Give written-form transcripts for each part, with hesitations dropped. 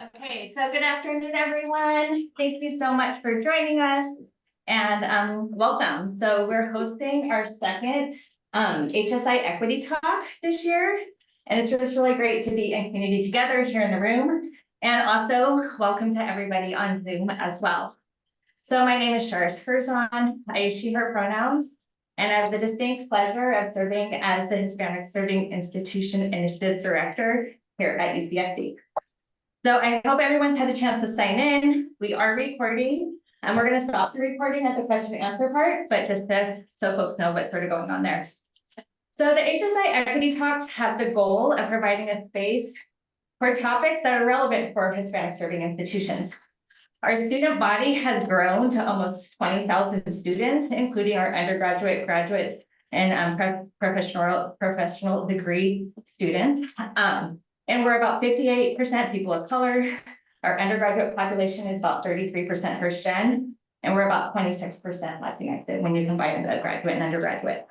Okay, so good afternoon, everyone. Thank you so much for joining us and welcome. So we're hosting our second HSI Equity Talk this year. And it's just really great to be in community together here in the room. And also welcome to everybody on Zoom as well. So my name is Charis Curzon. I use she, her pronouns. And I have the distinct pleasure of serving as the Hispanic-Serving Institution Initiatives Director here at UCSC. So I hope everyone's had a chance to sign in. We are recording, and we're going to stop the recording at the question and answer part, but just so folks know what's sort of going on there. So the HSI Equity Talks have the goal of providing a space for topics that are relevant for Hispanic serving institutions. Our student body has grown to almost 20,000 students, including our undergraduate, graduates, and professional degree students. And we're about 58% people of color. Our undergraduate population is about 33% first gen, and we're about 26% Latinx when you combine the graduate and undergraduate.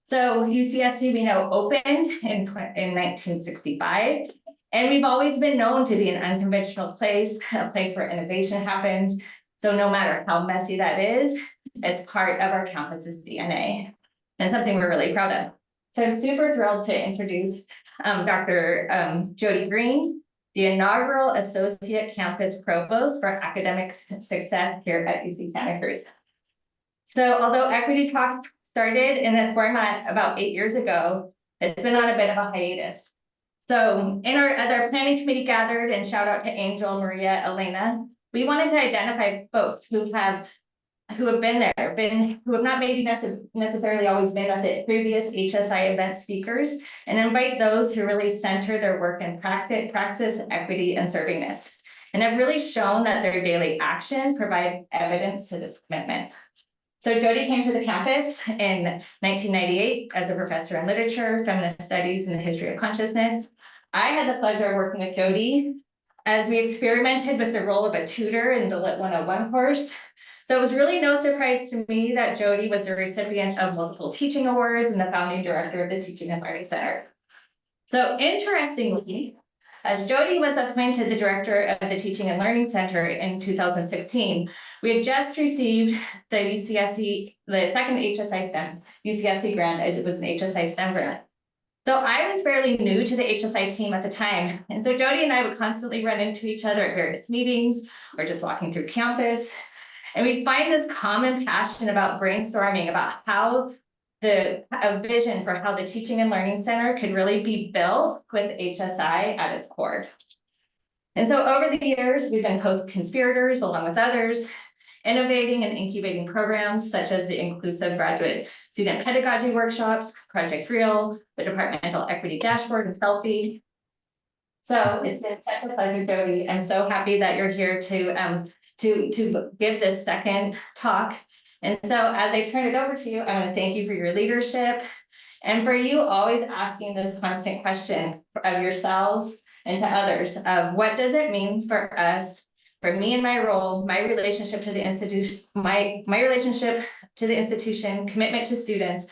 So UCSC, we know, opened in 1965, and we've always been known to be an unconventional place, a place where innovation happens. So no matter how messy that is, it's part of our campus's DNA, and something we're really proud of. So I'm super thrilled to introduce Dr. Jody Greene, the inaugural Associate Campus Provost for Academic Success here at UC Santa Cruz. So although Equity Talks started in that format about 8 years ago, it's been on a bit of a hiatus. So as our planning committee gathered, and shout out to Angel, Maria, Elena, we wanted to identify folks who have been there, who have not maybe necessarily always been at the previous HSI event speakers, and invite those who really center their work in praxis, equity, and servingness, and have really shown that their daily actions provide evidence to this commitment. So Jody came to the campus in 1998 as a professor in literature, feminist studies, and the history of consciousness. I had the pleasure of working with Jody as we experimented with the role of a tutor in the Lit 101 course. So it was really no surprise to me that Jody was a recipient of multiple teaching awards and the founding director of the Teaching and Learning Center. So interestingly, as Jody was appointed the director of the Teaching and Learning Center in 2016, we had just received the UCSC, the second HSI STEM UCSC grant, as it was an HSI STEM grant. So I was fairly new to the HSI team at the time. And so Jody and I would constantly run into each other at various meetings or just walking through campus. And we find this common passion about brainstorming about how a vision for how the Teaching and Learning Center could really be built with HSI at its core. And so over the years, we've been co-conspirators along with others, innovating and incubating programs such as the Inclusive Graduate Student Pedagogy Workshops, Project Real, the Departmental Equity Dashboard, and Selfie. So it's been such a pleasure, Jody. I'm so happy that you're here to give this second talk. And so as I turn it over to you, I want to thank you for your leadership and for you always asking this constant question of yourselves and to others of what does it mean for us, for me and my role, my relationship to the institution, my relationship to the institution, commitment to students,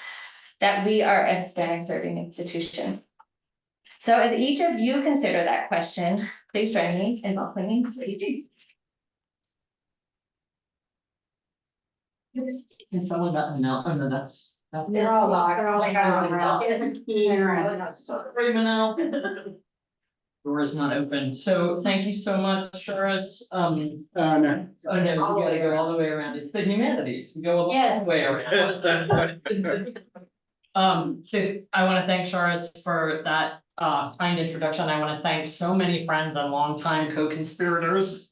that we are a Hispanic serving institution. So as each of you consider that question, please join me in welcoming Jody. Can someone let me know? Oh, no, that's They're all locked. They're all like, door is not open. So thank you so much, Charis. no. Oh no, we gotta go all the way around. It's the humanities. We go all the way around. So I want to thank Charis for that kind introduction. I want to thank so many friends and longtime co-conspirators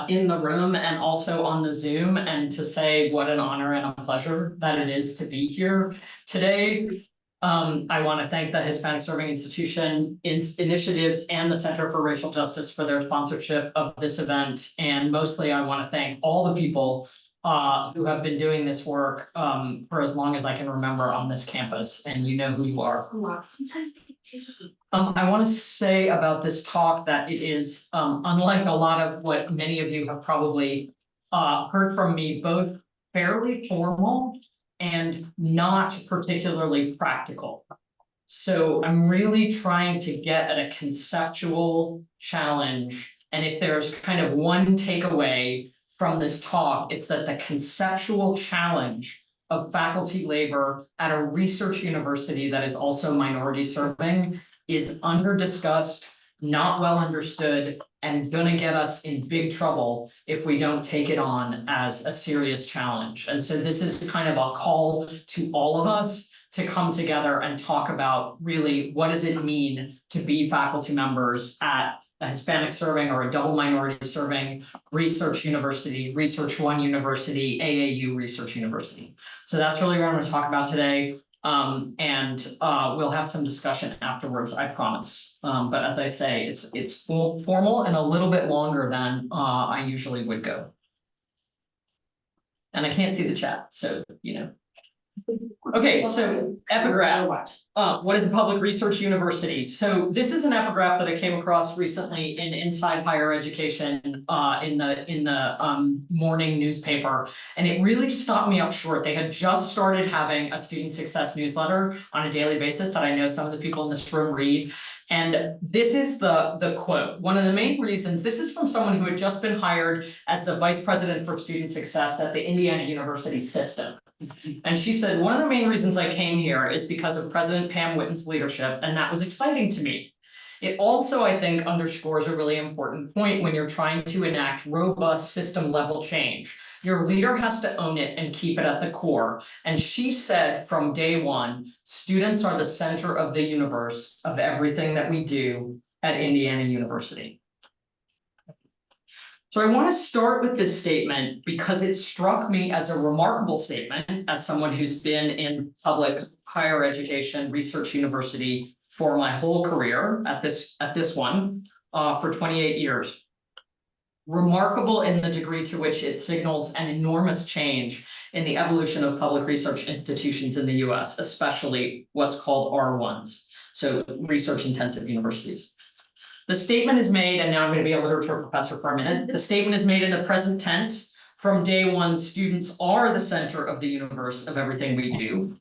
in the room and also on the Zoom, and to say what an honor and a pleasure that it is to be here today. I want to thank the Hispanic-Serving Institution Initiatives and the Center for Racial Justice for their sponsorship of this event. And mostly I want to thank all the people who have been doing this work for as long as I can remember on this campus, and you know who you are. I want to say about this talk that it is, unlike a lot of what many of you have probably heard from me, both fairly formal and not particularly practical. So I'm really trying to get at a conceptual challenge And if there's kind of one takeaway from this talk, it's that the conceptual challenge of faculty labor at a research university that is also minority serving is under-discussed, not well understood, and gonna get us in big trouble if we don't take it on as a serious challenge. And so this is kind of a call to all of us to come together and talk about really what does it mean to be faculty members at a Hispanic serving or a double minority serving research university, Research One University, AAU Research University. So that's really what I'm going to talk about today. We'll have some discussion afterwards, I promise. But as I say, it's formal and a little bit longer than I usually would go. And I can't see the chat, so you know. Okay, so epigraph. What is a public research university? So this is an epigraph that I came across recently in Inside Higher Education in the morning newspaper, and it really stopped me up short. They had just started having a student success newsletter on a daily basis that I know some of the people in this room read. And this is the quote. One of the main reasons, this is from someone who had just been hired as the vice president for student success at the Indiana University system. And she said, one of the main reasons I came here is because of President Pam Whitten's leadership, and that was exciting to me. It also, I think, underscores a really important point when you're trying to enact robust system level change. Your leader has to own it and keep it at the core. And she said from day one, students are the center of the universe of everything that we do at Indiana University. So I want to start with this statement because it struck me as a remarkable statement as someone who's been in public higher education research university for my whole career at this one for 28 years. Remarkable in the degree to which it signals an enormous change in the evolution of public research institutions in the US, especially what's called R1s, so research intensive universities. The statement is made, and now I'm going to be a literature professor for a minute. The statement is made in the present tense. From day one, students are the center of the universe of everything we do.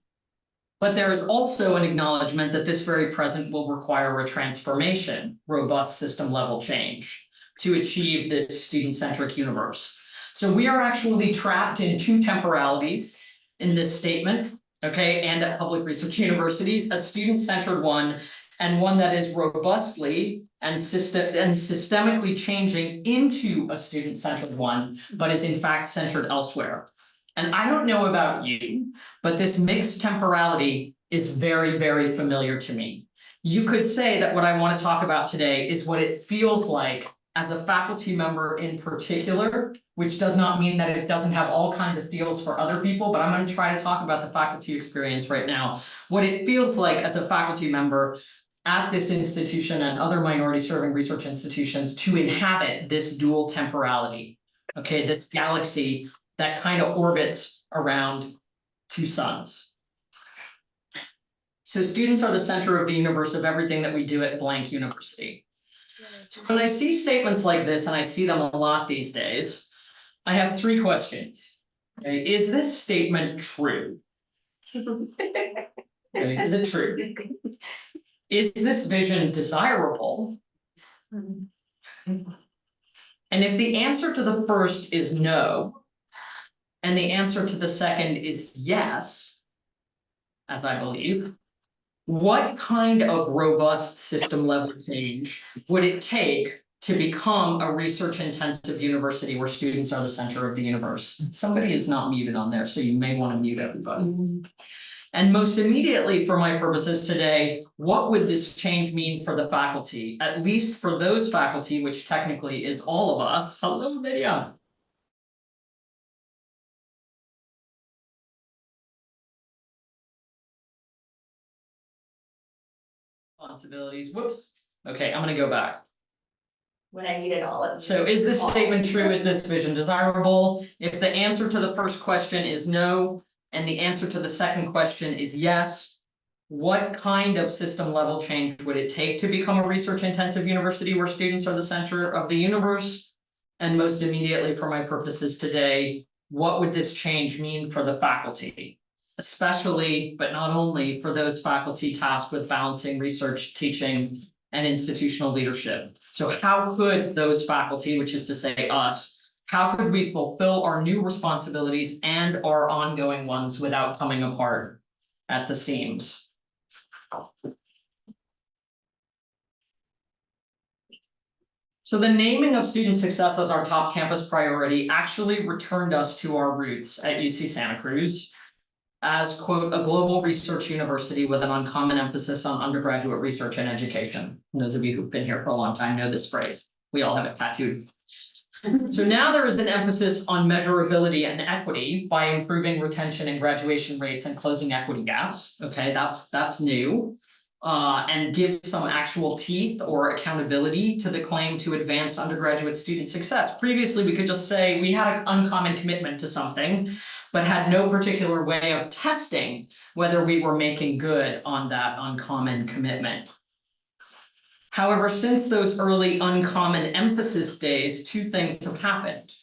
But there is also an acknowledgement that this very present will require a transformation, robust system level change to achieve this student-centric universe. So we are actually trapped in two temporalities in this statement, okay, and at public research universities, a student-centered one and one that is robustly and systemically changing into a student-centered one, but is in fact centered elsewhere. And I don't know about you, but this mixed temporality is very, very familiar to me. You could say that what I want to talk about today is what it feels like as a faculty member in particular, which does not mean that it doesn't have all kinds of feels for other people, but I'm going to try to talk about the faculty experience right now. What it feels like as a faculty member at this institution and other minority serving research institutions to inhabit this dual temporality, okay, this galaxy that kind of orbits around two suns. So students are the center of the universe of everything that we do at blank university. So when I see statements like this, and I see them a lot these days, I have three questions. Okay, is this statement true? Okay, is it true? Is this vision desirable? And if the answer to the first is no, and the answer to the second is yes, as I believe, what kind of robust system level change would it take to become a research intensive university where students are the center of the universe? Somebody is not muted on there, so you may want to mute everybody. And most immediately, for my purposes today, what would this change mean for the faculty, at least for those faculty, which technically is all of us? Hello, Lydia. Responsibilities. Whoops. Okay, I'm going to go back. When I needed all of them. So is this statement true? Is this vision desirable? If the answer to the first question is no, and the answer to the second question is yes, what kind of system level change would it take to become a research intensive university where students are the center of the universe? And most immediately, for my purposes today, what would this change mean for the faculty? Especially, but not only, for those faculty tasked with balancing research, teaching, and institutional leadership. So how could those faculty, which is to say us, how could we fulfill our new responsibilities and our ongoing ones without coming apart at the seams? So the naming of student success as our top campus priority actually returned us to our roots at UC Santa Cruz as, quote, a global research university with an uncommon emphasis on undergraduate research and education. And those of you who've been here for a long time know this phrase. We all have it tattooed. So now there is an emphasis on measurability and equity by improving retention and graduation rates and closing equity gaps. Okay, that's new. And gives some actual teeth or accountability to the claim to advance undergraduate student success. Previously, we could just say we had an uncommon commitment to something, but had no particular way of testing whether we were making good on that uncommon commitment. However, since those early uncommon emphasis days, two things have happened.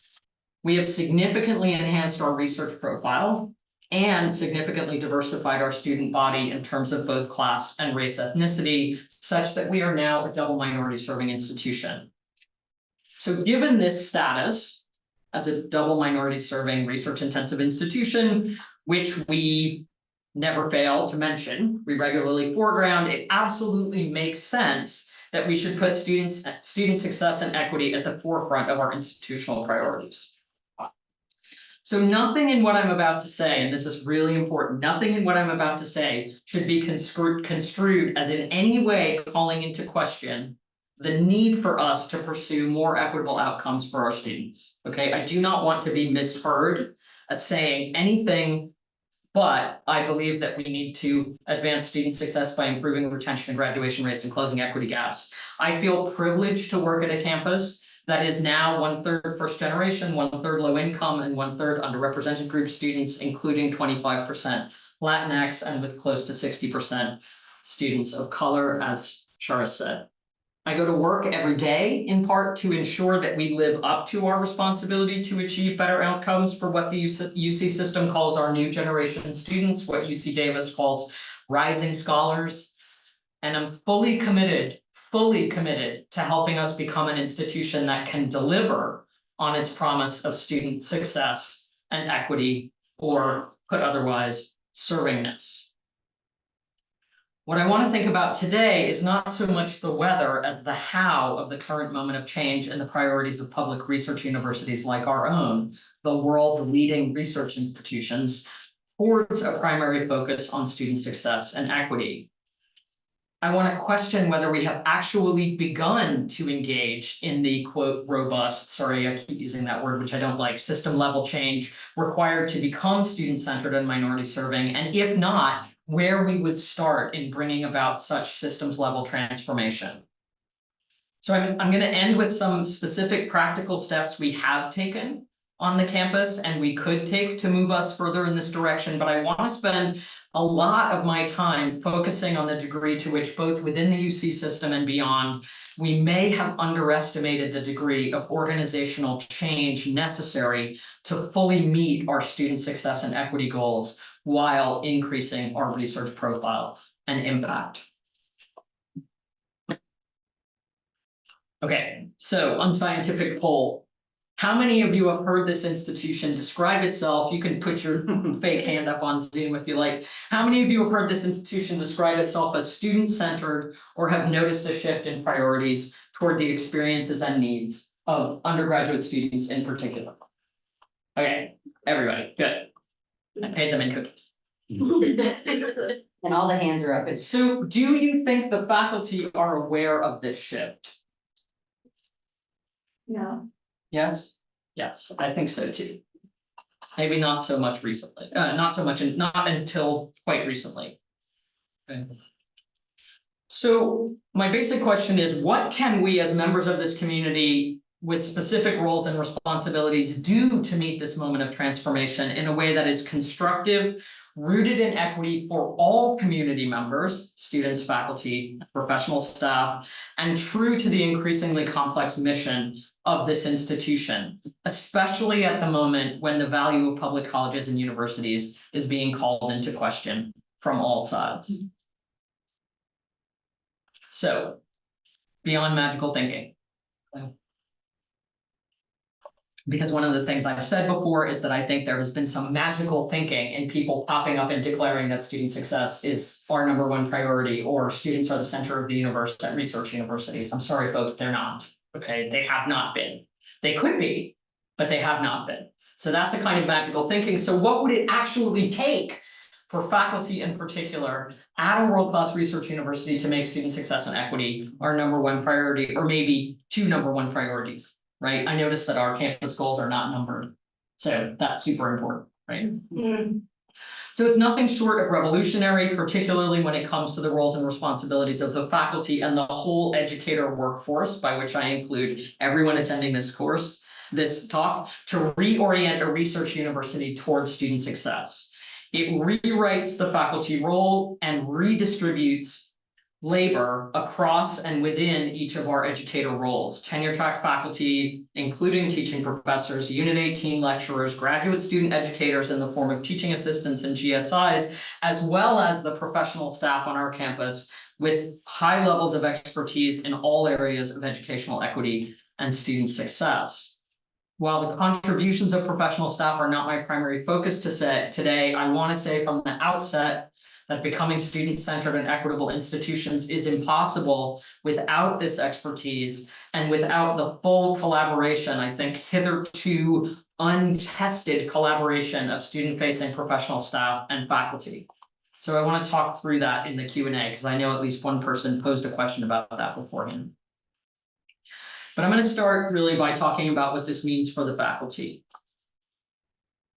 We have significantly enhanced our research profile and significantly diversified our student body in terms of both class and race ethnicity, such that we are now a double minority serving institution. So given this status as a double minority serving research intensive institution, which we never fail to mention, we regularly foreground, it absolutely makes sense that we should put student success and equity at the forefront of our institutional priorities. So nothing in what I'm about to say, and this is really important, nothing in what I'm about to say should be construed as in any way calling into question the need for us to pursue more equitable outcomes for our students. Okay, I do not want to be misheard as saying anything, but I believe that we need to advance student success by improving retention and graduation rates and closing equity gaps. I feel privileged to work at a campus that is now 1/3 first generation, 1/3 low income, and 1/3 underrepresented group students, including 25% Latinx, and with close to 60% students of color, as Shara said. I go to work every day in part to ensure that we live up to our responsibility to achieve better outcomes for what the UC system calls our new generation students, what UC Davis calls rising scholars. And I'm fully committed to helping us become an institution that can deliver on its promise of student success and equity, or put otherwise, servingness. What I want to think about today is not so much the whether as the how of the current moment of change and the priorities of public research universities like our own, the world's leading research institutions, towards a primary focus on student success and equity. I want to question whether we have actually begun to engage in the, quote, robust, sorry, I keep using that word, which I don't like, system level change required to become student-centered and minority serving, and if not, where we would start in bringing about such systems level transformation. So I'm going to end with some specific practical steps we have taken on the campus and we could take to move us further in this direction, but I want to spend a lot of my time focusing on the degree to which both within the UC system and beyond, we may have underestimated the degree of organizational change necessary to fully meet our student success and equity goals while increasing our research profile and impact. Okay, so unscientific poll. How many of you have heard this institution describe itself? You can put your fake hand up on Zoom if you like. How many of you have heard this institution describe itself as student-centered or have noticed a shift in priorities toward the experiences and needs of undergraduate students in particular? Okay, everybody, good. I paid them in cookies. And all the hands are up. So do you think the faculty are aware of this shift? No. Yes, yes, I think so too. Maybe not so much recently, not until quite recently. Okay. So my basic question is, what can we as members of this community with specific roles and responsibilities do to meet this moment of transformation in a way that is constructive, rooted in equity for all community members, students, faculty, professional staff, and true to the increasingly complex mission of this institution, especially at the moment when the value of public colleges and universities is being called into question from all sides. So, beyond magical thinking, Because one of the things I've said before is that I think there has been some magical thinking in people popping up and declaring that student success is our #1 priority, or students are the center of the universe at research universities. I'm sorry, folks, they're not. Okay, they have not been. They could be, but they have not been. So that's a kind of magical thinking. So what would it actually take for faculty in particular at a world-class research university to make student success and equity our #1 priority, or maybe 2 #1 priorities? Right? I noticed that our campus goals are not numbered. So that's super important, right? So it's nothing short of revolutionary, particularly when it comes to the roles and responsibilities of the faculty and the whole educator workforce, by which I include everyone attending this course, this talk, to reorient a research university towards student success. It rewrites the faculty role and redistributes labor across and within each of our educator roles. Tenure track faculty, including teaching professors, Unit 18 lecturers, graduate student educators in the form of teaching assistants and GSIs, as well as the professional staff on our campus with high levels of expertise in all areas of educational equity and student success. While the contributions of professional staff are not my primary focus today, I want to say from the outset that becoming student-centered and equitable institutions is impossible without this expertise and without the full collaboration, I think hitherto untested collaboration of student-facing professional staff and faculty. So I want to talk through that in the Q&A, because I know at least one person posed a question about that beforehand. But I'm going to start really by talking about what this means for the faculty.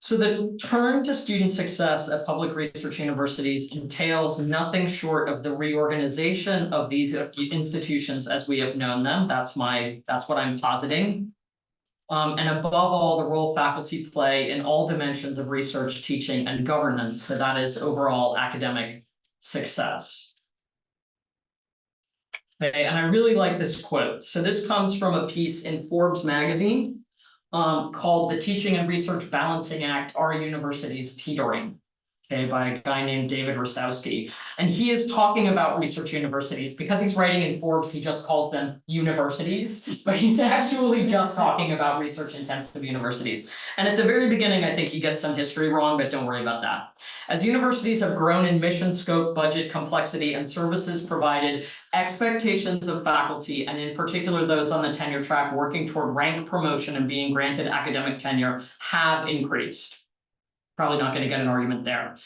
So the turn to student success at public research universities entails nothing short of the reorganization of these institutions as we have known them. That's what I'm positing. And above all, the role faculty play in all dimensions of research, teaching, and governance. So that is overall academic success. Okay, and I really like this quote. So this comes from a piece in Forbes magazine called "The Teaching and Research Balancing Act, Are Universities Teetering?" Okay, by a guy named David Rosowski. And he is talking about research universities. Because he's writing in Forbes, he just calls them universities, but he's actually just talking about research-intensive universities. And at the very beginning, I think he gets some history wrong, but don't worry about that. As universities have grown in mission, scope, budget, complexity, and services provided, expectations of faculty, and in particular those on the tenure track working toward rank promotion and being granted academic tenure, have increased. Probably not going to get an argument there.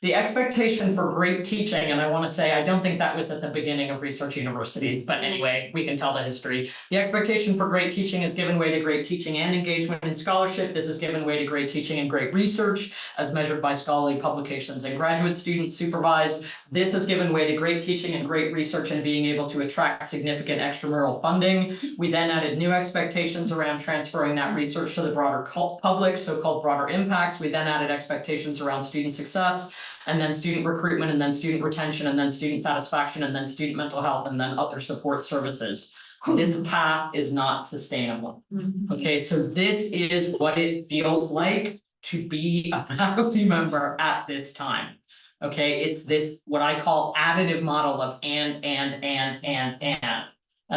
The expectation for great teaching, and I want to say, I don't think that was at the beginning of research universities, but anyway, we can tell the history. The expectation for great teaching has given way to great teaching and engagement in scholarship. This has given way to great teaching and great research, as measured by scholarly publications and graduate students supervised. This has given way to great teaching and great research and being able to attract significant extramural funding. We then added new expectations around transferring that research to the broader public, so-called broader impacts. We then added expectations around student success, and then student recruitment, and then student retention, and then student satisfaction, and then student mental health, and then other support services. This path is not sustainable. Okay, so this is what it feels like to be a faculty member at this time. Okay, it's this, what I call additive model of and. And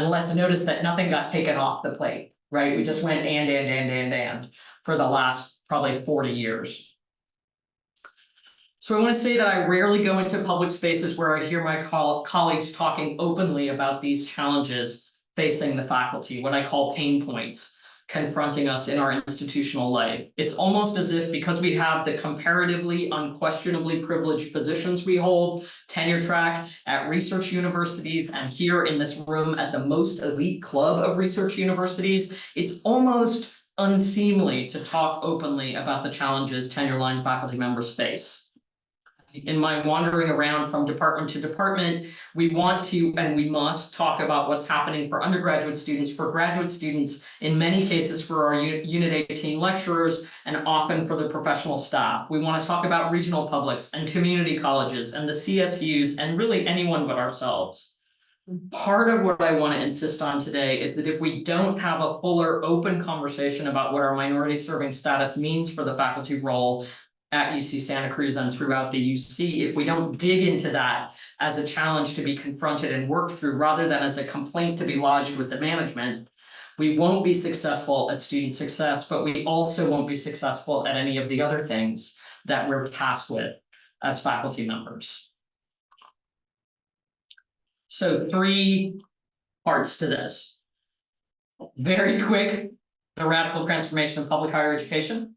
let's notice that nothing got taken off the plate, right? We just went and for the last probably 40 years. So I want to say that I rarely go into public spaces where I hear my colleagues talking openly about these challenges facing the faculty, what I call pain points confronting us in our institutional life. It's almost as if, because we have the comparatively unquestionably privileged positions we hold, tenure track at research universities, and here in this room at the most elite club of research universities, it's almost unseemly to talk openly about the challenges tenure line faculty members face. In my wandering around from department to department, we want to and we must talk about what's happening for undergraduate students, for graduate students, in many cases for our Unit 18 lecturers, and often for the professional staff. We want to talk about regional publics and community colleges and the CSUs and really anyone but ourselves. Part of what I want to insist on today is that if we don't have a fuller, open conversation about what our minority serving status means for the faculty role at UC Santa Cruz and throughout the UC, if we don't dig into that as a challenge to be confronted and worked through rather than as a complaint to be lodged with the management, We won't be successful at student success, but we also won't be successful at any of the other things that we're tasked with as faculty members. So 3 parts to this. Very quick, the radical transformation of public higher education.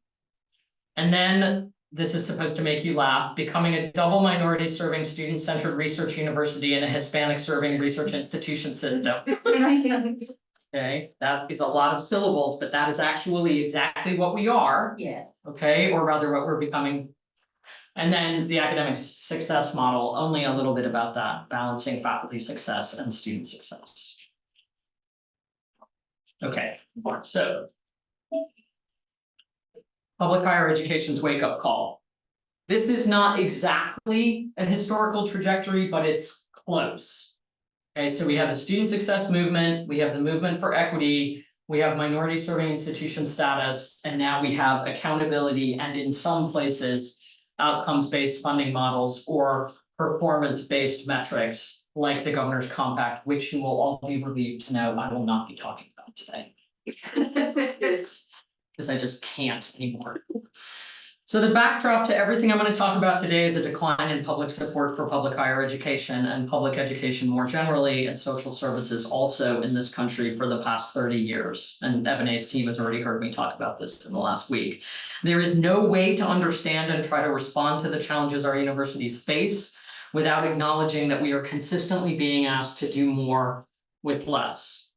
And then this is supposed to make you laugh, becoming a double minority serving student-centered research university and a Hispanic-serving research institution system. Okay, that is a lot of syllables, but that is actually exactly what we are. Yes. Okay, or rather what we're becoming. And then the academic success model, only a little bit about that, balancing faculty success and student success. Okay, so public higher education's wake-up call. This is not exactly a historical trajectory, but it's close. Okay, so we have the student success movement, we have the movement for equity, we have minority serving institution status, and now we have accountability and in some places, outcomes-based funding models or performance-based metrics like the governor's compact, which you will all be relieved to know I will not be talking about today. Because I just can't anymore. So the backdrop to everything I'm going to talk about today is a decline in public support for public higher education and public education more generally, and social services also in this country for the past 30 years. And Eben's team has already heard me talk about this in the last week. There is no way to understand and try to respond to the challenges our universities face without acknowledging that we are consistently being asked to do more with less.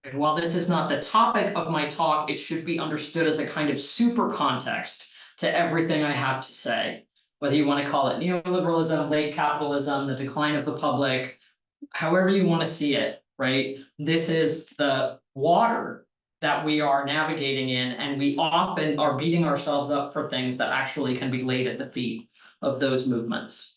And while this is not the topic of my talk, it should be understood as a kind of super context to everything I have to say, whether you want to call it neoliberalism, late capitalism, the decline of the public, however you want to see it, right? This is the water that we are navigating in, and we often are beating ourselves up for things that actually can be laid at the feet of those movements.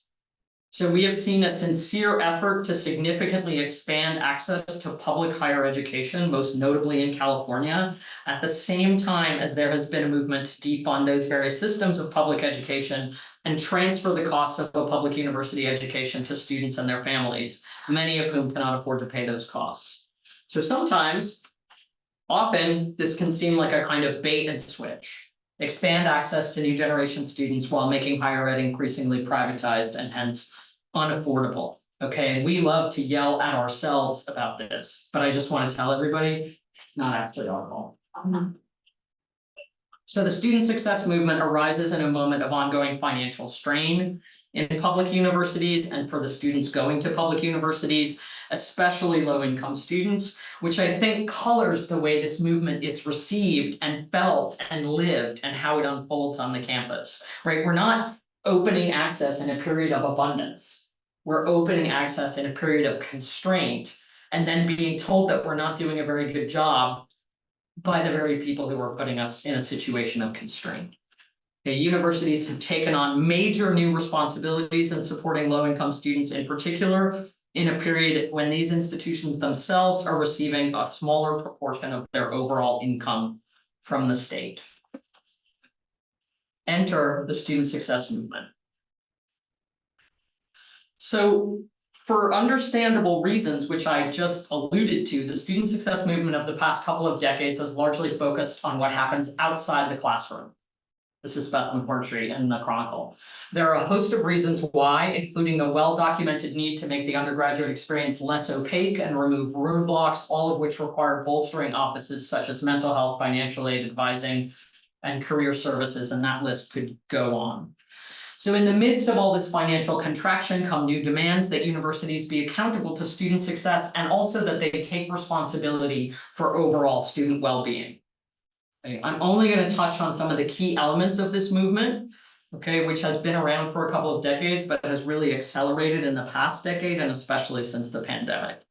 So we have seen a sincere effort to significantly expand access to public higher education, most notably in California, at the same time as there has been a movement to defund those various systems of public education and transfer the costs of a public university education to students and their families, many of whom cannot afford to pay those costs. So sometimes, often, this can seem like a kind of bait and switch. Expand access to new generation students while making higher ed increasingly privatized and hence unaffordable. Okay, and we love to yell at ourselves about this, but I just want to tell everybody it's not actually our fault. So the student success movement arises in a moment of ongoing financial strain in public universities and for the students going to public universities, especially low-income students, which I think colors the way this movement is received and felt and lived and how it unfolds on the campus, right? We're not opening access in a period of abundance. We're opening access in a period of constraint and then being told that we're not doing a very good job by the very people who are putting us in a situation of constraint. Okay, universities have taken on major new responsibilities in supporting low-income students in particular, in a period when these institutions themselves are receiving a smaller proportion of their overall income from the state. Enter the student success movement. So for understandable reasons, which I just alluded to, the student success movement of the past couple of decades has largely focused on what happens outside the classroom. This is Beth McMurtry in the Chronicle. There are a host of reasons why, including the well-documented need to make the undergraduate experience less opaque and remove roadblocks, all of which require bolstering offices such as mental health, financial aid, advising, and career services, and that list could go on. So in the midst of all this financial contraction come new demands that universities be accountable to student success and also that they take responsibility for overall student well-being. Okay, I'm only going to touch on some of the key elements of this movement, okay, which has been around for a couple of decades, but has really accelerated in the past decade and especially since the pandemic.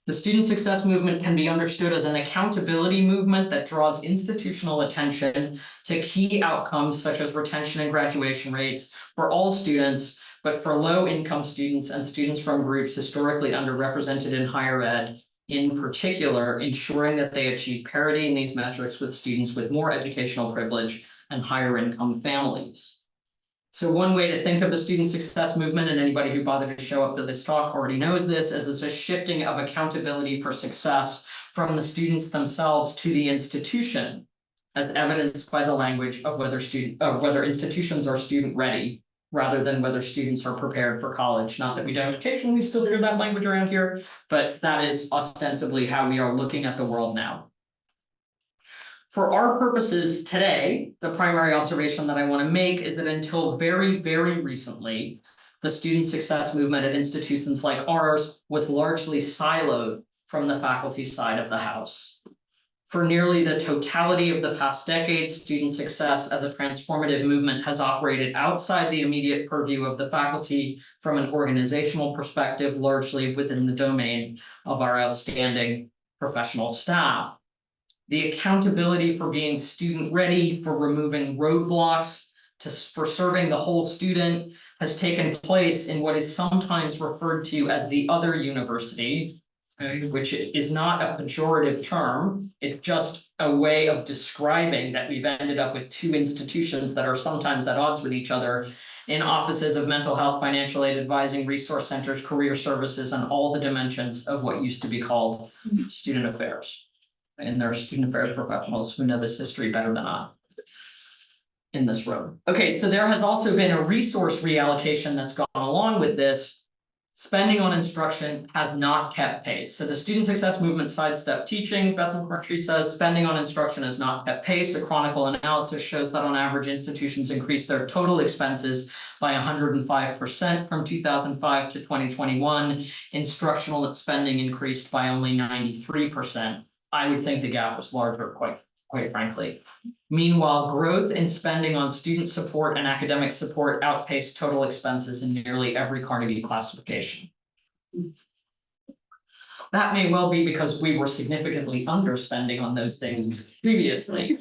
The student success movement can be understood as an accountability movement that draws institutional attention to key outcomes such as retention and graduation rates for all students, but for low-income students and students from groups historically underrepresented in higher ed, in particular, ensuring that they achieve parity in these metrics with students with more educational privilege and higher income families. So one way to think of the student success movement, and anybody who bothered to show up to this talk already knows this, is a shifting of accountability for success from the students themselves to the institution, as evidenced by the language of whether institutions are student ready, rather than whether students are prepared for college. Not that we don't occasionally still hear that language around here, but that is ostensibly how we are looking at the world now. For our purposes today, the primary observation that I want to make is that until very, very recently, the student success movement at institutions like ours was largely siloed from the faculty side of the house. For nearly the totality of the past decade, student success as a transformative movement has operated outside the immediate purview of the faculty from an organizational perspective, largely within the domain of our outstanding professional staff. The accountability for being student ready, for removing roadblocks, for serving the whole student has taken place in what is sometimes referred to as the other university, which is not a pejorative term. It's just a way of describing that we've ended up with two institutions that are sometimes at odds with each other in offices of mental health, financial aid advising, resource centers, career services, and all the dimensions of what used to be called student affairs. And there are student affairs professionals who know this history better than I in this room. Okay, so there has also been a resource reallocation that's gone along with this. Spending on instruction has not kept pace. So the student success movement sidestepped teaching. Beth McMurtry says spending on instruction has not kept pace. A Chronicle analysis shows that on average institutions increased their total expenses by 105% from 2005 to 2021. Instructional spending increased by only 93%. I would think the gap was larger, quite frankly. Meanwhile, growth in spending on student support and academic support outpaced total expenses in nearly every Carnegie classification. That may well be because we were significantly underspending on those things previously.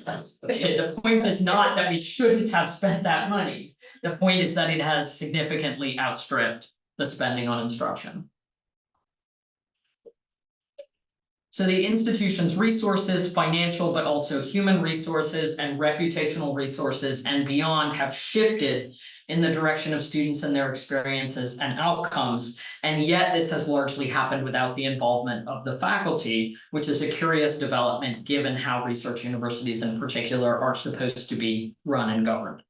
Okay, the point is not that we shouldn't have spent that money. The point is that it has significantly outstripped the spending on instruction. So the institution's resources, financial, but also human resources and reputational resources and beyond have shifted in the direction of students and their experiences and outcomes. And yet this has largely happened without the involvement of the faculty, which is a curious development given how research universities in particular are supposed to be run and governed.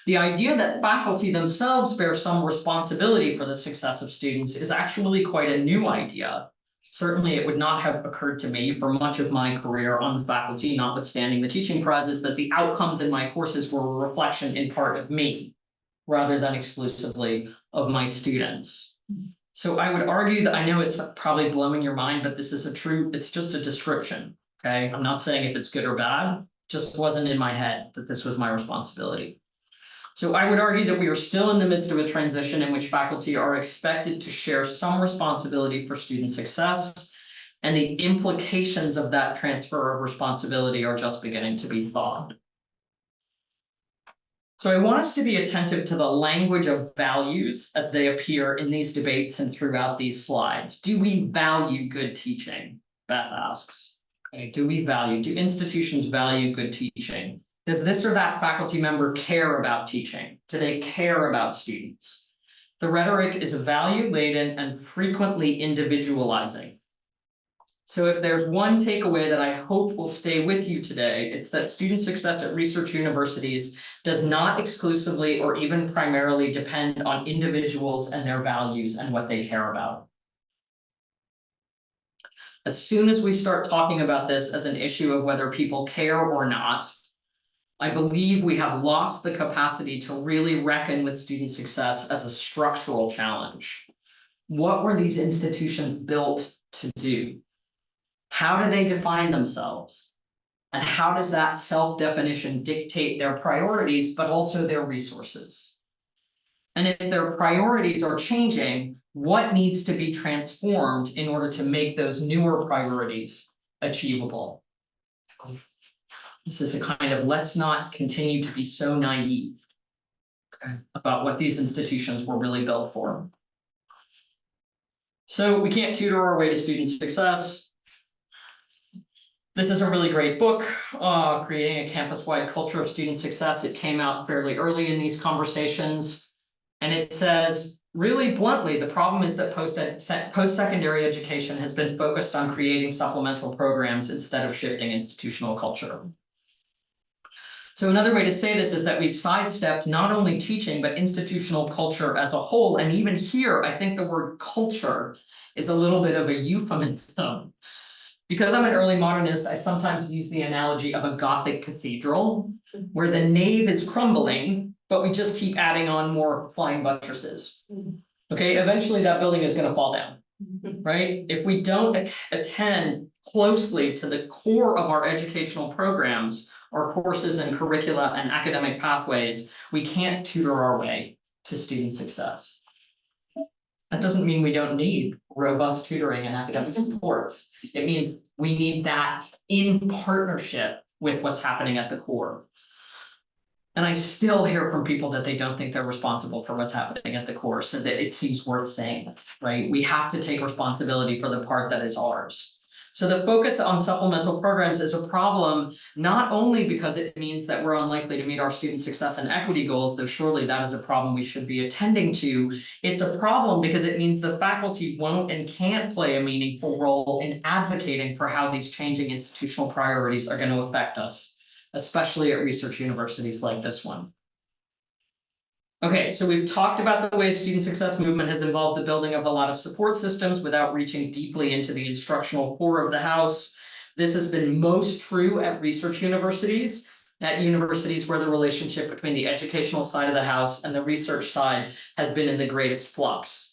The idea that faculty themselves bear some responsibility for the success of students is actually quite a new idea. Certainly, it would not have occurred to me for much of my career on the faculty, notwithstanding the teaching prizes, that the outcomes in my courses were a reflection in part of me, rather than exclusively of my students. So I would argue that I know it's probably blowing your mind, but this is it's just a description, okay? I'm not saying if it's good or bad, it just wasn't in my head that this was my responsibility. So I would argue that we are still in the midst of a transition in which faculty are expected to share some responsibility for student success, and the implications of that transfer of responsibility are just beginning to be thought. So I want us to be attentive to the language of values as they appear in these debates and throughout these slides. Do we value good teaching? Beth asks. Okay, do institutions value good teaching? Does this or that faculty member care about teaching? Do they care about students? The rhetoric is value-laden and frequently individualizing. So if there's one takeaway that I hope will stay with you today, it's that student success at research universities does not exclusively or even primarily depend on individuals and their values and what they care about. As soon as we start talking about this as an issue of whether people care or not, I believe we have lost the capacity to really reckon with student success as a structural challenge. What were these institutions built to do? How do they define themselves? And how does that self-definition dictate their priorities, but also their resources? And if their priorities are changing, what needs to be transformed in order to make those newer priorities achievable? This is a kind of let's not continue to be so naive about what these institutions were really built for. So we can't tutor our way to student success. This is a really great book, Creating a Campus-Wide Culture of Student Success. It came out fairly early in these conversations. And it says, really bluntly, the problem is that post-secondary education has been focused on creating supplemental programs instead of shifting institutional culture. So another way to say this is that we've sidestepped not only teaching, but institutional culture as a whole. And even here, I think the word culture is a little bit of a euphemism. Because I'm an early modernist, I sometimes use the analogy of a Gothic cathedral, where the nave is crumbling, but we just keep adding on more flying buttresses. Okay, eventually that building is going to fall down, right? If we don't attend closely to the core of our educational programs, our courses and curricula and academic pathways, we can't tutor our way to student success. That doesn't mean we don't need robust tutoring and academic supports. It means we need that in partnership with what's happening at the core. And I still hear from people that they don't think they're responsible for what's happening at the core, so that it seems worth saying, right? We have to take responsibility for the part that is ours. So the focus on supplemental programs is a problem, not only because it means that we're unlikely to meet our student success and equity goals, though surely that is a problem we should be attending to. It's a problem because it means the faculty won't and can't play a meaningful role in advocating for how these changing institutional priorities are going to affect us, especially at research universities like this one. Okay, so we've talked about the way student success movement has involved the building of a lot of support systems without reaching deeply into the instructional core of the house. This has been most true at research universities, where the relationship between the educational side of the house and the research side has been in the greatest flux.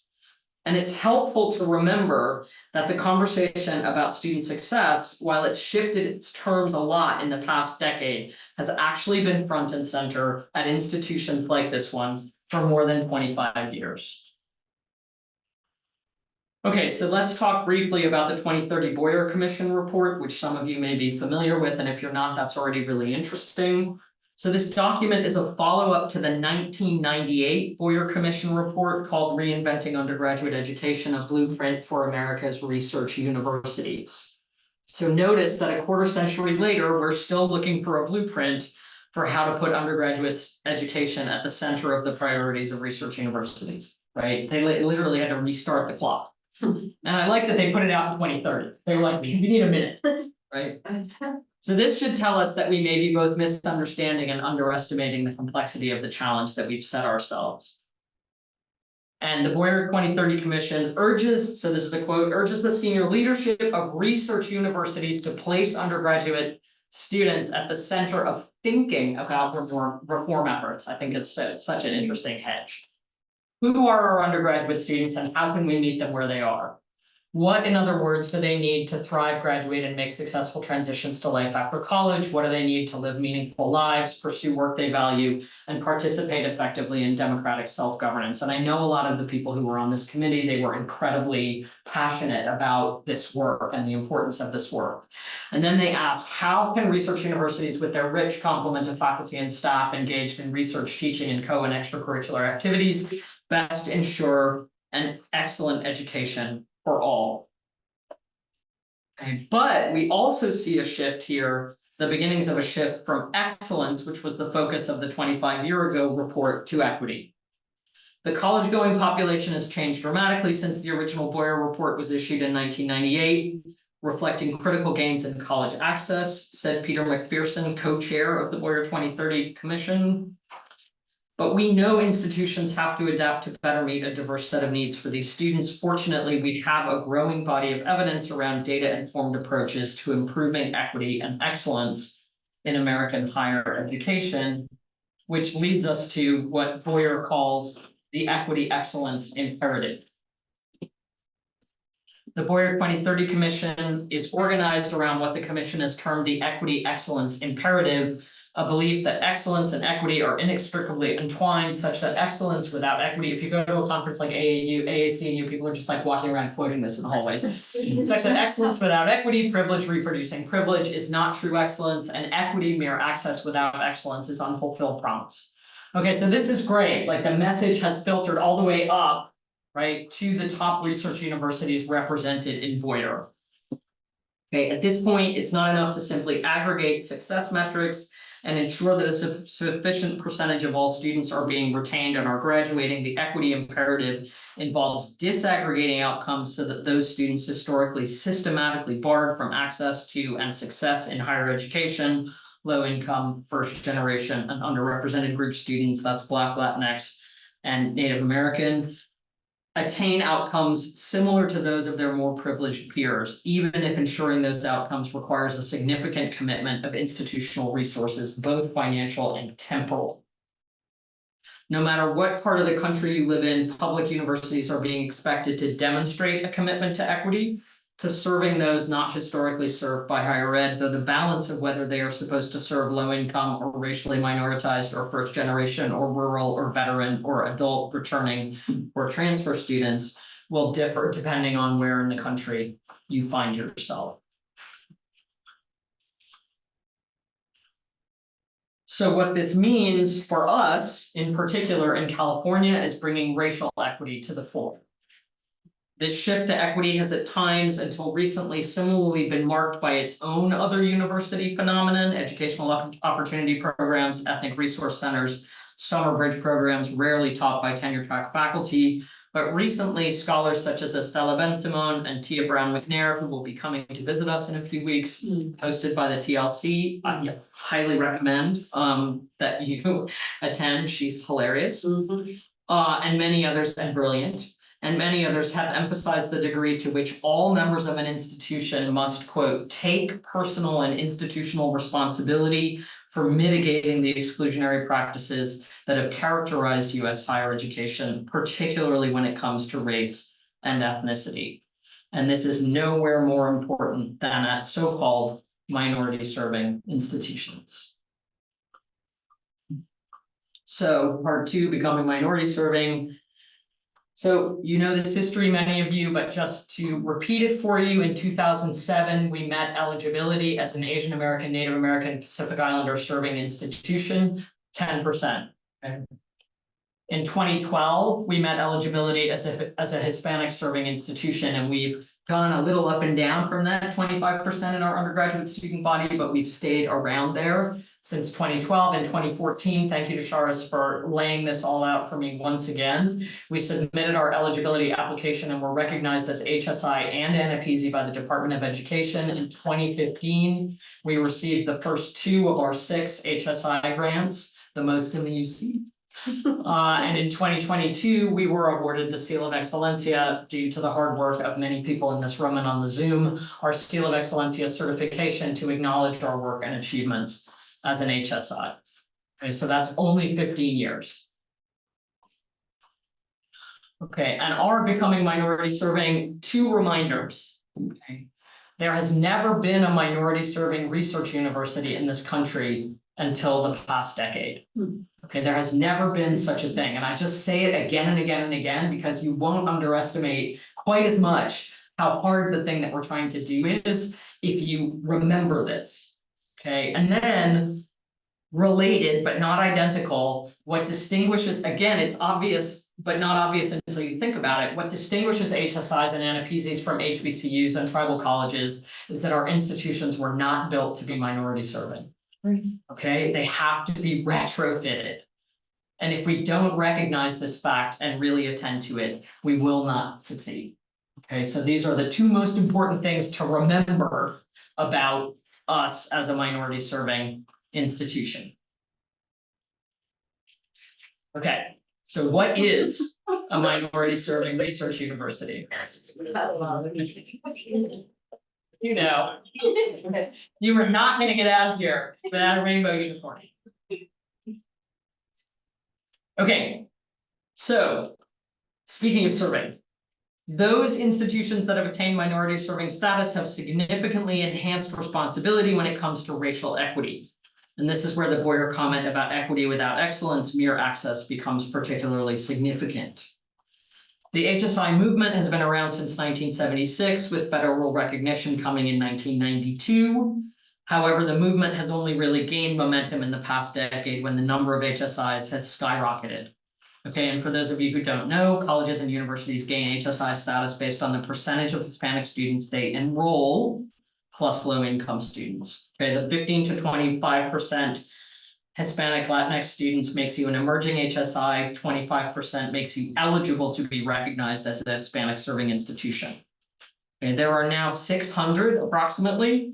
And it's helpful to remember that the conversation about student success, while it's shifted its terms a lot in the past decade, has actually been front and center at institutions like this one for more than 25 years. Okay, so let's talk briefly about the 2030 Boyer Commission report, which some of you may be familiar with, and if you're not, that's already really interesting. So this document is a follow-up to the 1998 Boyer Commission report called Reinventing Undergraduate Education, a Blueprint for America's Research Universities. So notice that a quarter century later, we're still looking for a blueprint for how to put undergraduate education at the center of the priorities of research universities, right? They literally had to restart the clock. And I like that they put it out in 2030. They were like, we need a minute, right? So this should tell us that we may be both misunderstanding and underestimating the complexity of the challenge that we've set ourselves. And the Boyer 2030 Commission urges, so this is a quote, urges the senior leadership of research universities to place undergraduate students at the center of thinking about reform efforts. I think it's such an interesting hedge. Who are our undergraduate students and how can we meet them where they are? What, in other words, do they need to thrive, graduate, and make successful transitions to life after college? What do they need to live meaningful lives, pursue work they value, and participate effectively in democratic self-governance? And I know a lot of the people who were on this committee, they were incredibly passionate about this work and the importance of this work. And then they asked, how can research universities with their rich complement of faculty and staff engaged in research, teaching, and and extracurricular activities best ensure an excellent education for all? Okay, but we also see a shift here, the beginnings of a shift from excellence, which was the focus of the 25-year ago report, to equity. The college-going population has changed dramatically since the original Boyer report was issued in 1998, reflecting critical gains in college access, said Peter McPherson, co-chair of the Boyer 2030 Commission. But we know institutions have to adapt to better meet a diverse set of needs for these students. Fortunately, we have a growing body of evidence around data-informed approaches to improving equity and excellence in American higher education, which leads us to what Boyer calls the equity excellence imperative. The Boyer 2030 Commission is organized around what the Commission has termed the equity excellence imperative, a belief that excellence and equity are inextricably entwined, such that excellence without equity, if you go to a conference like AACNU, people are just like walking around quoting this in the hallways, such that excellence without equity, privilege reproducing privilege, is not true excellence, and equity, mere access without excellence, is unfulfilled promise. Okay, so this is great. Like the message has filtered all the way up, right, to the top research universities represented in Boyer. Okay, at this point, it's not enough to simply aggregate success metrics. and ensure that a sufficient percentage of all students are being retained and are graduating. The equity imperative involves disaggregating outcomes so that those students historically systematically barred from access to and success in higher education, low income, first generation, and underrepresented group students, that's Black, Latinx, and Native American, attain outcomes similar to those of their more privileged peers, even if ensuring those outcomes requires a significant commitment of institutional resources, both financial and temporal. No matter what part of the country you live in, public universities are being expected to demonstrate a commitment to equity, to serving those not historically served by higher ed, though the balance of whether they are supposed to serve low income or racially minoritized or first generation or rural or veteran or adult returning or transfer students will differ depending on where in the country you find yourself. So what this means for us, in particular in California, is bringing racial equity to the fore. This shift to equity has at times, until recently, similarly been marked by its own other university phenomenon: educational opportunity programs, ethnic resource centers, summer bridge programs rarely taught by tenure track faculty. But recently, scholars such as Estela Ben-Simon and Tia Brown McNair, who will be coming to visit us in a few weeks, hosted by the TLC, I highly recommend that you attend. She's hilarious. And many others, and brilliant. And many others have emphasized the degree to which all members of an institution must, quote, take personal and institutional responsibility for mitigating the exclusionary practices that have characterized U.S. higher education, particularly when it comes to race and ethnicity. And this is nowhere more important than at so-called minority-serving institutions. So part 2, becoming minority-serving. So you know this history, many of you, but just to repeat it for you, in 2007, we met eligibility as an Asian American, Native American, Pacific Islander serving institution, 10%. Okay. In 2012, we met eligibility as a Hispanic serving institution, and we've gone a little up and down from that 25% in our undergraduate student body, but we've stayed around there since 2012 and 2014. Thank you to Charis for laying this all out for me once again. We submitted our eligibility application and were recognized as HSI and ANAPISI by the Department of Education. In 2015, we received the first 2 of our 6 HSI grants, the most in the UC. And in 2022, we were awarded the Seal of Excellencia due to the hard work of many people in this room and on the Zoom, our Seal of Excellencia certification to acknowledge our work and achievements as an HSI. Okay, so that's only 15 years. Okay, and our becoming minority serving, 2 reminders. Okay. There has never been a minority serving research university in this country until the past decade. Okay, there has never been such a thing. And I just say it again and again and again, because you won't underestimate quite as much how hard the thing that we're trying to do is if you remember this. Okay, and then related but not identical, what distinguishes, again, it's obvious but not obvious until you think about it, what distinguishes HSIs and ANAPISIs from HBCUs and tribal colleges is that our institutions were not built to be minority serving. Okay, they have to be retrofitted. And if we don't recognize this fact and really attend to it, we will not succeed. Okay, so these are the 2 most important things to remember about us as a minority serving institution. Okay, so what is a minority serving research university? You know, you are not going to get out of here without a rainbow unicorn. Okay, so speaking of serving, those institutions that have attained minority serving status have significantly enhanced responsibility when it comes to racial equity. And this is where the Boyer comment about equity without excellence, mere access, becomes particularly significant. The HSI movement has been around since 1976, with federal recognition coming in 1992. However, the movement has only really gained momentum in the past decade when the number of HSIs has skyrocketed. Okay, and for those of you who don't know, colleges and universities gain HSI status based on the percentage of Hispanic students they enroll, plus low-income students. Okay, the 15 to 25% Hispanic Latinx students makes you an emerging HSI, 25% makes you eligible to be recognized as a Hispanic-serving institution. And there are now 600 approximately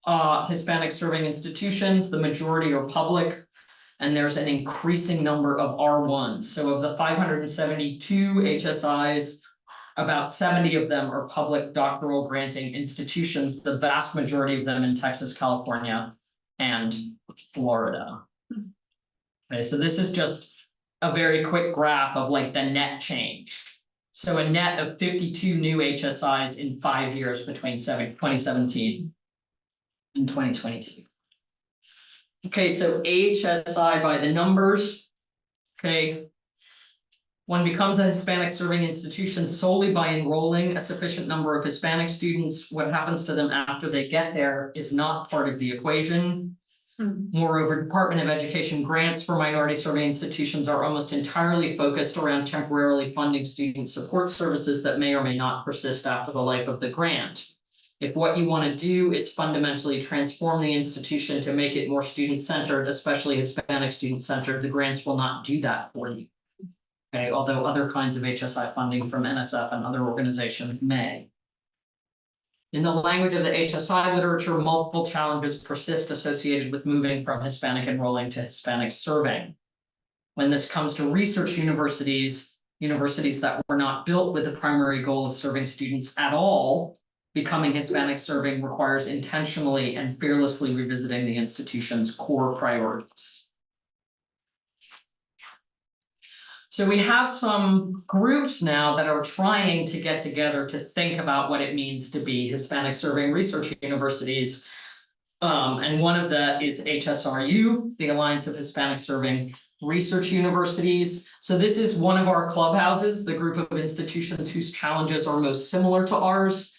Hispanic-serving institutions. The majority are public, and there's an increasing number of R1s. So of the 572 HSIs, about 70 of them are public doctoral granting institutions, the vast majority of them in Texas, California, and Florida. Okay, so this is just a very quick graph of like the net change. So a net of 52 new HSIs in 5 years between 2017 and 2022. Okay, so HSI by the numbers. Okay. One becomes a Hispanic-serving institution solely by enrolling a sufficient number of Hispanic students. What happens to them after they get there is not part of the equation. Moreover, Department of Education grants for minority-serving institutions are almost entirely focused around temporarily funding student support services that may or may not persist after the life of the grant. If what you want to do is fundamentally transform the institution to make it more student-centered, especially Hispanic student-centered, the grants will not do that for you. Okay, although other kinds of HSI funding from NSF and other organizations may. In the language of the HSI literature, multiple challenges persist associated with moving from Hispanic-enrolling to Hispanic-serving. When this comes to research universities, universities that were not built with the primary goal of serving students at all, becoming Hispanic-serving requires intentionally and fearlessly revisiting the institution's core priorities. So we have some groups now that are trying to get together to think about what it means to be Hispanic-serving research universities. And one of that is HSRU, the Alliance of Hispanic-Serving Research Universities. So this is one of our clubhouses, the group of institutions whose challenges are most similar to ours.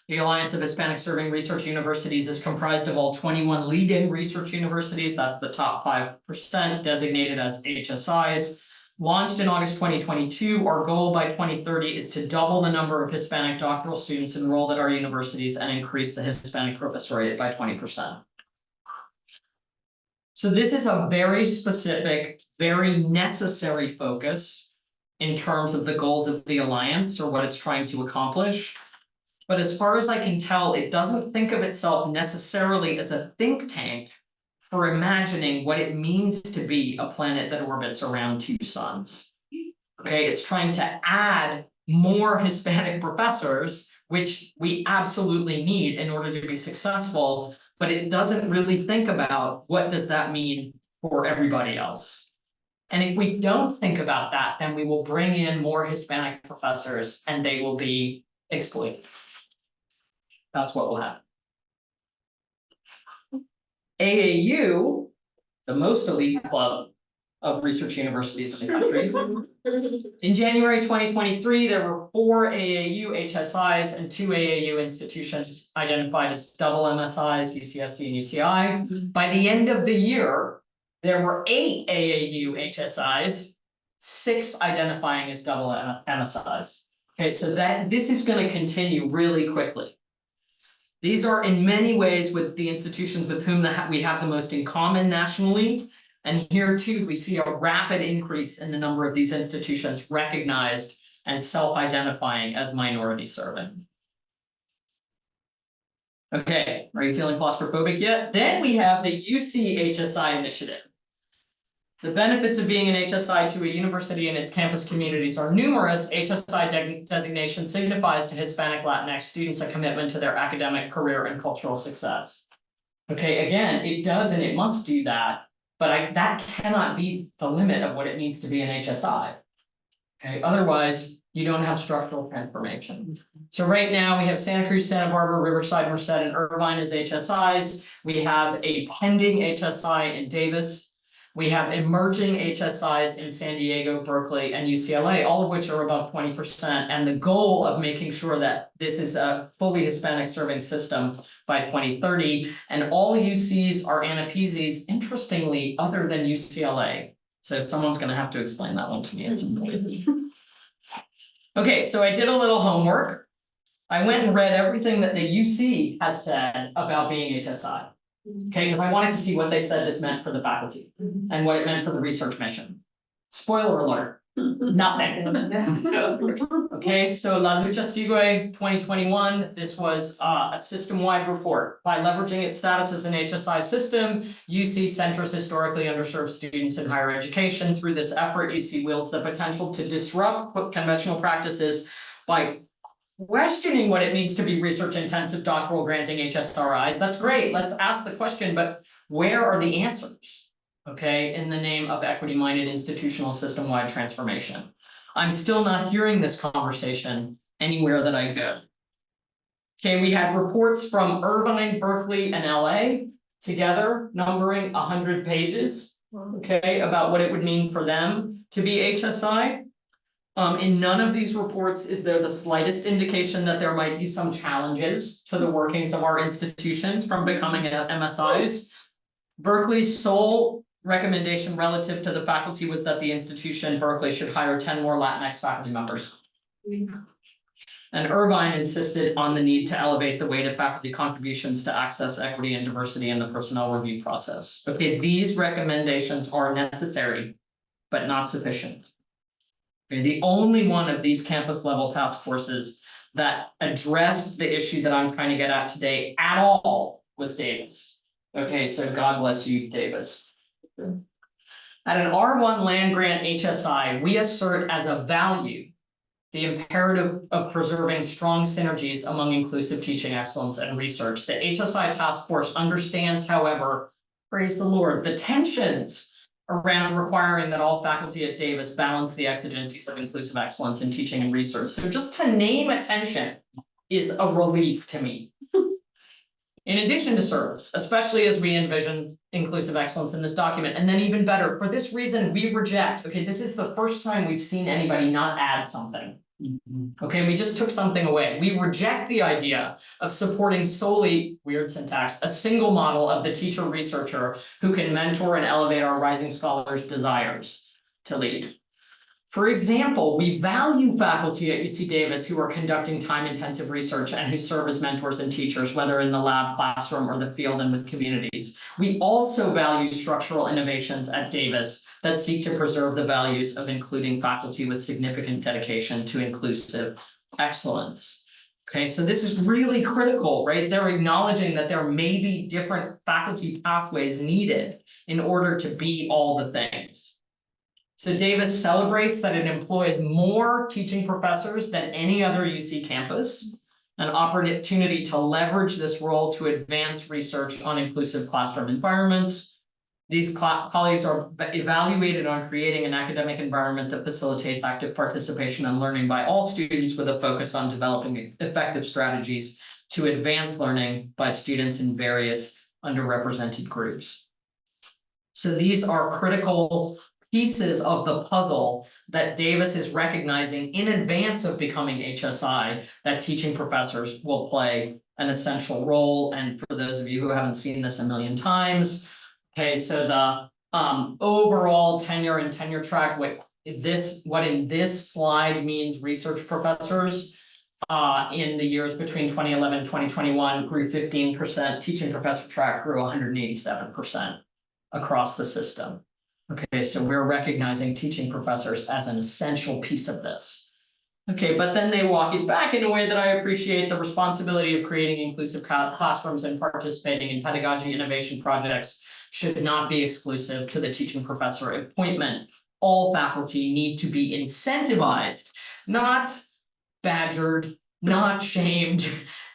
The Alliance of Hispanic-Serving Research Universities is comprised of all 21 leading research universities. That's the top 5% designated as HSIs. Launched in August 2022, our goal by 2030 is to double the number of Hispanic doctoral students enrolled at our universities and increase the Hispanic professoriate by 20%. So this is a very specific, very necessary focus in terms of the goals of the Alliance or what it's trying to accomplish. But as far as I can tell, it doesn't think of itself necessarily as a think tank for imagining what it means to be a planet that orbits around two suns. Okay, it's trying to add more Hispanic professors, which we absolutely need in order to be successful, but it doesn't really think about what does that mean for everybody else. And if we don't think about that, then we will bring in more Hispanic professors and they will be exploited. That's what will happen. AAU, the most elite club of research universities in the country. In January 2023, there were 4 AAU HSIs and 2 AAU institutions identified as double MSIs, UCSC and UCI. By the end of the year, there were 8 AAU HSIs, 6 identifying as double MSIs. Okay, so this is going to continue really quickly. These are in many ways with the institutions with whom we have the most in common nationally. And here too, we see a rapid increase in the number of these institutions recognized and self-identifying as minority serving. Okay, are you feeling claustrophobic yet? Then we have the UC HSI initiative. The benefits of being an HSI to a university and its campus communities are numerous. HSI designation signifies to Hispanic Latinx students a commitment to their academic, career, and cultural success. Okay, again, it does and it must do that, but that cannot be the limit of what it means to be an HSI. Okay, otherwise, you don't have structural transformation. So right now we have Santa Cruz, Santa Barbara, Riverside, Merced, and Irvine as HSIs. We have a pending HSI in Davis. We have emerging HSIs in San Diego, Berkeley, and UCLA, all of which are above 20%. And the goal of making sure that this is a fully Hispanic serving system by 2030. And all UCs are Anapizis, interestingly, other than UCLA. So someone's going to have to explain that one to me at some point. Okay, so I did a little homework. I went and read everything that the UC has said about being HSI. Okay, because I wanted to see what they said this meant for the faculty and what it meant for the research mission. Spoiler alert, nothing. Okay, so La Lucha Sigue 2021, this was a system-wide report. By leveraging its status as an HSI system, UC centers historically underserved students in higher education. Through this effort, UC wields the potential to disrupt conventional practices by questioning what it means to be research-intensive doctoral granting HSRIs. That's great, let's ask the question, but where are the answers? Okay, in the name of equity-minded institutional system-wide transformation. I'm still not hearing this conversation anywhere that I go. Okay, we had reports from Irvine, Berkeley, and LA together, numbering 100 pages, okay, about what it would mean for them to be HSI. In none of these reports is there the slightest indication that there might be some challenges to the workings of our institutions from becoming MSIs. Berkeley's sole recommendation relative to the faculty was that the institution, Berkeley, should hire 10 more Latinx faculty members. And Irvine insisted on the need to elevate the weight of faculty contributions to access, equity, and diversity in the personnel review process. Okay, these recommendations are necessary, but not sufficient. Okay, the only one of these campus level task forces that addressed the issue that I'm trying to get at today at all was Davis. Okay, so God bless you, Davis. At an R1 land grant HSI, we assert as a value the imperative of preserving strong synergies among inclusive teaching excellence and research. The HSI task force understands, however, praise the Lord, the tensions around requiring that all faculty at Davis balance the exigencies of inclusive excellence in teaching and research. So just to name a tension is a relief to me. In addition to service, especially as we envision inclusive excellence in this document, and then even better, for this reason, we reject, okay, this is the first time we've seen anybody not add something. Okay, we just took something away. We reject the idea of supporting solely, weird syntax, a single model of the teacher researcher who can mentor and elevate our rising scholars' desires to lead. For example, we value faculty at UC Davis who are conducting time-intensive research and who serve as mentors and teachers, whether in the lab, classroom, or the field and with communities. We also value structural innovations at Davis that seek to preserve the values of including faculty with significant dedication to inclusive excellence. Okay, so this is really critical, right? They're acknowledging that there may be different faculty pathways needed in order to be all the things. So Davis celebrates that it employs more teaching professors than any other UC campus, an opportunity to leverage this role to advance research on inclusive classroom environments. These colleagues are evaluated on creating an academic environment that facilitates active participation and learning by all students with a focus on developing effective strategies to advance learning by students in various underrepresented groups. So these are critical pieces of the puzzle that Davis is recognizing in advance of becoming HSI, that teaching professors will play an essential role. And for those of you who haven't seen this a million times, okay, so the overall tenure and tenure track, what in this slide means research professors in the years between 2011 and 2021 grew 15%, teaching professor track grew 187% across the system. Okay, so we're recognizing teaching professors as an essential piece of this. Okay, but then they walk it back in a way that I appreciate. The responsibility of creating inclusive classrooms and participating in pedagogy innovation projects should not be exclusive to the teaching professor appointment. All faculty need to be incentivized, not badgered, not shamed,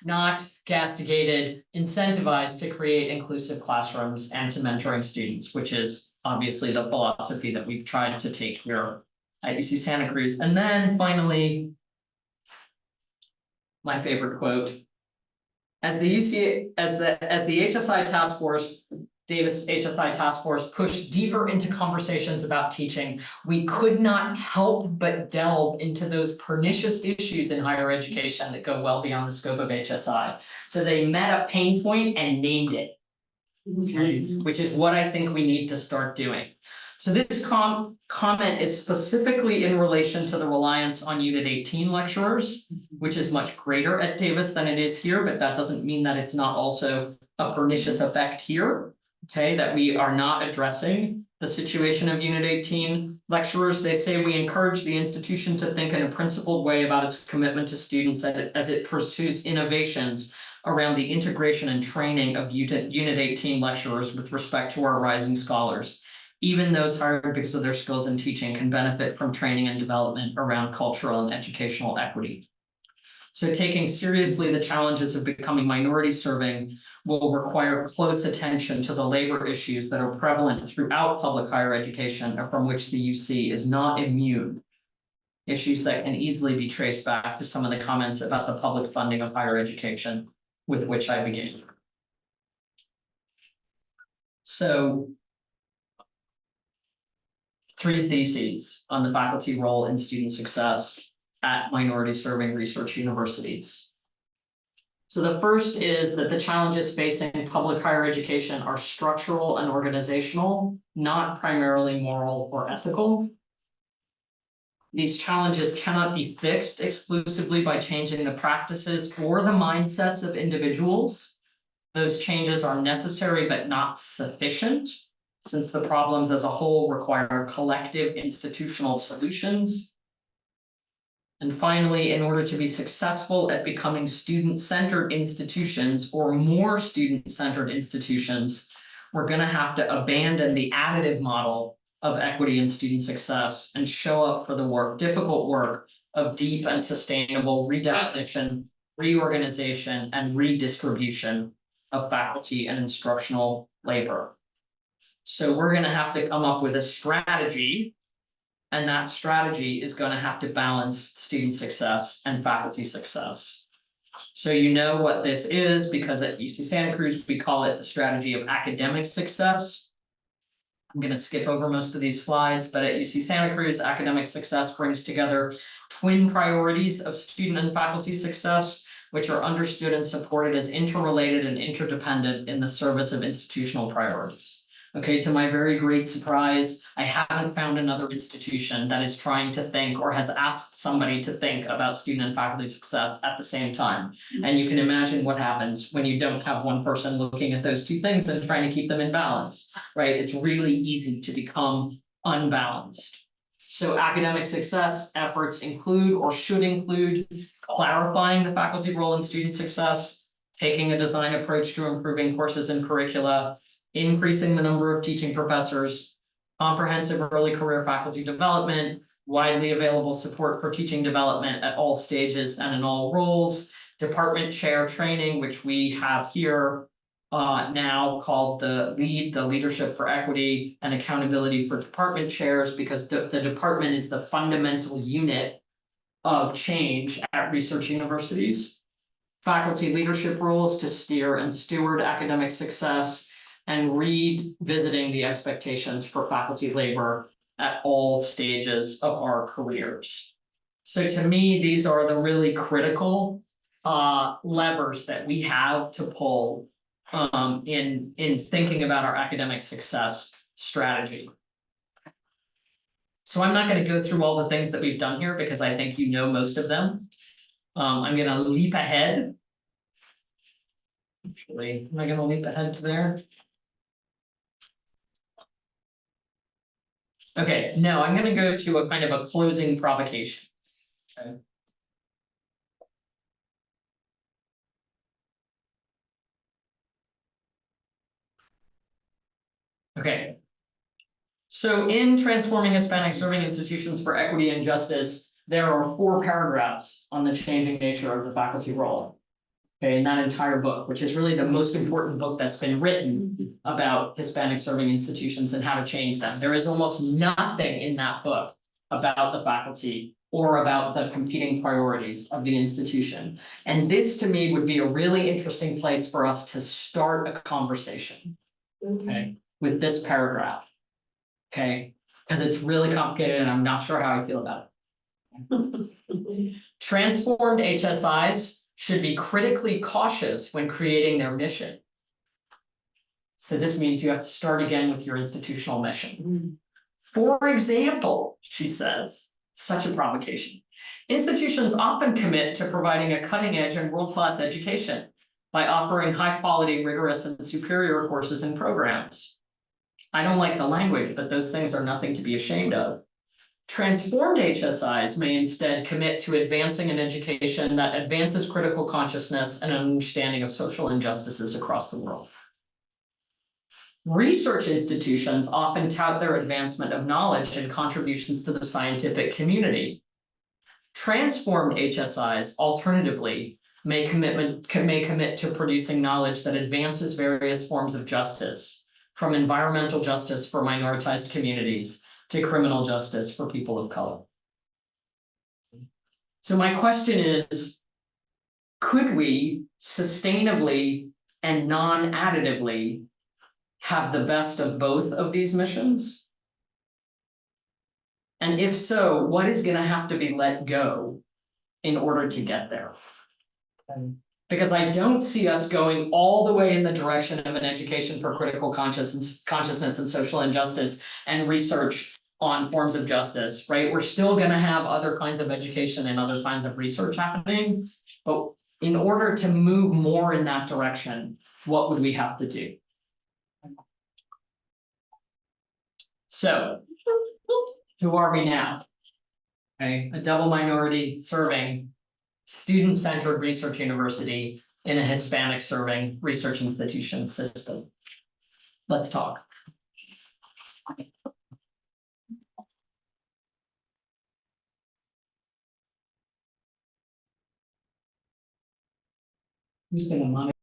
not castigated, incentivized to create inclusive classrooms and to mentoring students, which is obviously the philosophy that we've tried to take here at UC Santa Cruz. And then finally, my favorite quote: as the HSI task force, Davis HSI task force pushed deeper into conversations about teaching, we could not help but delve into those pernicious issues in higher education that go well beyond the scope of HSI. So they met a pain point and named it. Okay, which is what I think we need to start doing. So this comment is specifically in relation to the reliance on Unit 18 lecturers, which is much greater at Davis than it is here, but that doesn't mean that it's not also a pernicious effect here, okay, that we are not addressing the situation of Unit 18 lecturers. They say we encourage the institution to think in a principled way about its commitment to students as it pursues innovations around the integration and training of Unit 18 lecturers with respect to our rising scholars. Even those hired because of their skills in teaching can benefit from training and development around cultural and educational equity. So taking seriously the challenges of becoming minority serving will require close attention to the labor issues that are prevalent throughout public higher education and from which the UC is not immune. Issues that can easily be traced back to some of the comments about the public funding of higher education with which I began. So 3 theses on the faculty role in student success at minority-serving research universities. So the first is that the challenges facing public higher education are structural and organizational, not primarily moral or ethical. These challenges cannot be fixed exclusively by changing the practices or the mindsets of individuals. Those changes are necessary but not sufficient, since the problems as a whole require collective institutional solutions. And finally, in order to be successful at becoming student-centered institutions or more student-centered institutions, we're going to have to abandon the additive model of equity and student success and show up for the difficult work of deep and sustainable redefinition, reorganization, and redistribution of faculty and instructional labor. So we're going to have to come up with a strategy, and that strategy is going to have to balance student success and faculty success. So you know what this is, because at UC Santa Cruz, we call it the strategy of academic success. I'm going to skip over most of these slides, but at UC Santa Cruz, academic success brings together twin priorities of student and faculty success, which are understood and supported as interrelated and interdependent in the service of institutional priorities. Okay, to my very great surprise, I haven't found another institution that is trying to think or has asked somebody to think about student and faculty success at the same time. And you can imagine what happens when you don't have one person looking at those two things and trying to keep them in balance, right? It's really easy to become unbalanced. So academic success efforts include or should include clarifying the faculty role in student success, taking a design approach to improving courses and curricula, increasing the number of teaching professors, comprehensive early career faculty development, widely available support for teaching development at all stages and in all roles, department chair training, which we have here now called the leadership for equity and accountability for department chairs, because the department is the fundamental unit of change at research universities. Faculty leadership roles to steer and steward academic success, and revisiting the expectations for faculty labor at all stages of our careers. So to me, these are the really critical levers that we have to pull in thinking about our academic success strategy. So I'm not going to go through all the things that we've done here because I think you know most of them. I'm going to leap ahead. Actually, am I going to leap ahead to there? Okay, no, I'm going to go to a kind of a closing provocation. Okay. Okay. So in Transforming Hispanic-Serving Institutions for Equity and Justice, there are 4 paragraphs on the changing nature of the faculty role. Okay, in that entire book, which is really the most important book that's been written about Hispanic-serving institutions and how to change them. There is almost nothing in that book about the faculty or about the competing priorities of the institution. And this, to me, would be a really interesting place for us to start a conversation, okay, with this paragraph, okay, because it's really complicated and I'm not sure how I feel about it. Transformed HSIs should be critically cautious when creating their mission. So this means you have to start again with your institutional mission. For example, she says, such a provocation, institutions often commit to providing a cutting-edge and world-class education. by offering high quality, rigorous, and superior courses and programs. I don't like the language, but those things are nothing to be ashamed of. Transformed HSIs may instead commit to advancing an education that advances critical consciousness and an understanding of social injustices across the world. Research institutions often tout their advancement of knowledge and contributions to the scientific community. Transformed HSIs, alternatively, may commit to producing knowledge that advances various forms of justice, from environmental justice for minoritized communities to criminal justice for people of color. So my question is, could we sustainably and non-additively have the best of both of these missions? And if so, what is going to have to be let go in order to get there? Because I don't see us going all the way in the direction of an education for critical consciousness and social injustice and research on forms of justice, right? We're still going to have other kinds of education and other kinds of research happening. But in order to move more in that direction, what would we have to do? So, who are we now? Okay, a double minority serving, student-centered research university in a Hispanic-serving research institution system. Let's talk. Who's gonna monitor?